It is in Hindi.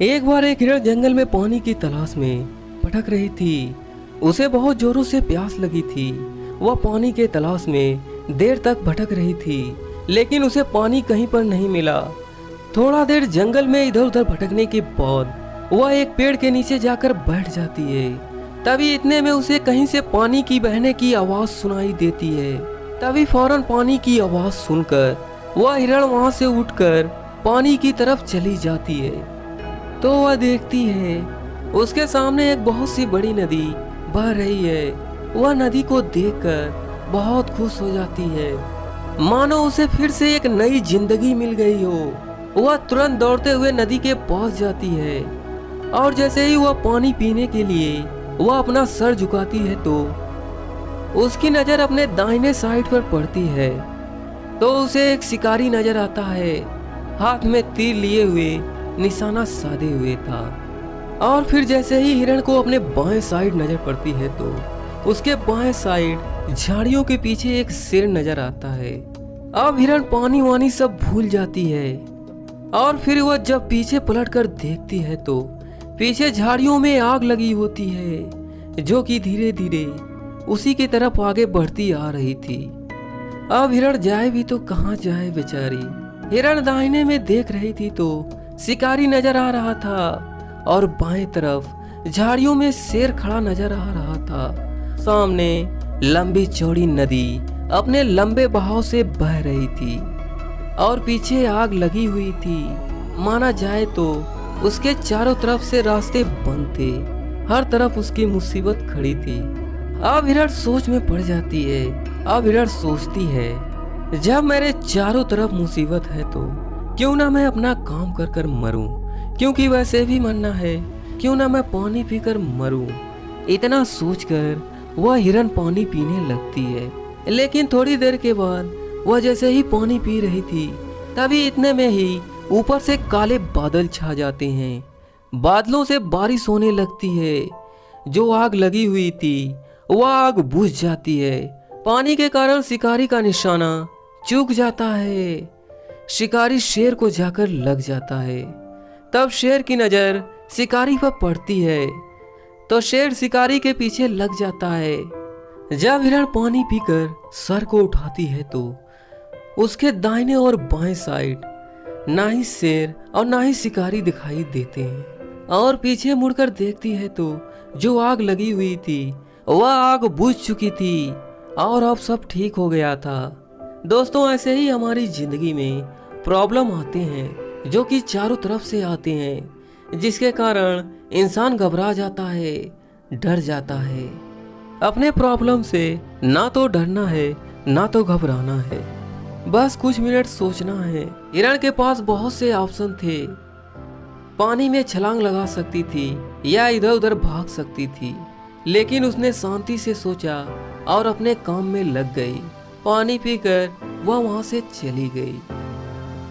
एक बार एक हिरण जंगल में पानी की तलाश में भटक रही थी। उसे बहुत जोरों से प्यास लगी थी। वह पानी के तलाश में देर तक भटक रही थी, लेकिन उसे पानी कहीं पर नहीं मिला। थोड़ा देर जंगल में इधर उधर भटकने के बाद वह एक पेड़ के नीचे जाकर बैठ जाती है। तभी इतने में उसे कहीं से पानी की बहने की आवाज सुनाई देती है। तभी फौरन पानी की आवाज सुनकर वह हिरण वहां से उठकर पानी की तरफ चली जाती है। तो वह देखती है उसके सामने एक बहुत सी बड़ी नदी बह रही है। वह नदी को देखकर बहुत खुश हो जाती है, मानो उसे फिर से एक नई जिंदगी मिल गई हो। वह तुरंत दौड़ते हुए नदी के पास जाती है और जैसे ही वह पानी पीने के लिए वह अपना सर झुकाती है तो उसकी नजर अपने दाहिने साइड पर पड़ती है। तो उसे एक शिकारी नजर आता है, हाथ में तीर लिए हुए निशाना साधे हुए था। और फिर जैसे ही हिरण को अपने बाएं साइड नजर पड़ती है तो उसके बाएं साइड झाड़ियों के पीछे एक शेर नजर आता है। अब हिरण पानी वानी सब भूल जाती है और फिर वह जब पीछे पलट कर देखती है तो पीछे झाड़ियों में आग लगी होती है, जो कि धीरे धीरे उसी की तरफ आगे बढ़ती आ रही थी। अब हिरण जाए भी तो कहाँ जाए बेचारी। हिरण दाहिने में देख रही थी तो शिकारी नजर आ रहा था और बाएं तरफ झाड़ियों में शेर खड़ा नजर आ रहा था। सामने लंबी चौड़ी नदी अपने लंबे बहाव से बह रही थी और पीछे आग लगी हुई थी। माना जाए तो उसके चारों तरफ से रास्ते बंद थे, हर तरफ उसकी मुसीबत खड़ी थी। अब हिरण सोच में पड़ जाती है। अब हिरण सोचती है, जब मेरे चारों तरफ मुसीबत है तो क्यों ना मैं अपना काम कर कर मरूं, क्योंकि वैसे भी मरना है, क्यों ना मैं पानी पीकर मरूं। इतना सोचकर वह हिरण पानी पीने लगती है। लेकिन थोड़ी देर के बाद वह जैसे ही पानी पी रही थी तभी इतने में ही ऊपर से काले बादल छा जाते हैं। बादलों से बारिश होने लगती है। जो आग लगी हुई थी वह आग बुझ जाती है। पानी के कारण शिकारी का निशाना चूक जाता है। शिकारी शेर को जाकर लग जाता है। तब शेर की नजर शिकारी पर पड़ती है तो शेर शिकारी के पीछे लग जाता है। जब हिरण पानी पीकर सर को उठाती है तो उसके दाहिने और बाएं साइड ना ही शेर और ना ही शिकारी दिखाई देते हैं। और पीछे मुड़कर देखती है तो जो आग लगी हुई थी वह आग बुझ चुकी थी और अब सब ठीक हो गया था। दोस्तों, ऐसे ही हमारी जिंदगी में प्रॉब्लम आते हैं जो कि चारों तरफ से आते हैं, जिसके कारण इंसान घबरा जाता है, डर जाता है। अपने प्रॉब्लम से ना तो डरना है ना तो घबराना है, बस कुछ मिनट सोचना है। हिरण के पास बहुत से ऑप्शन थे। पानी में छलांग लगा सकती थी या इधर उधर भाग सकती थी, लेकिन उसने शांति से सोचा और अपने काम में लग गई। पानी पीकर वह वहां से चली गई।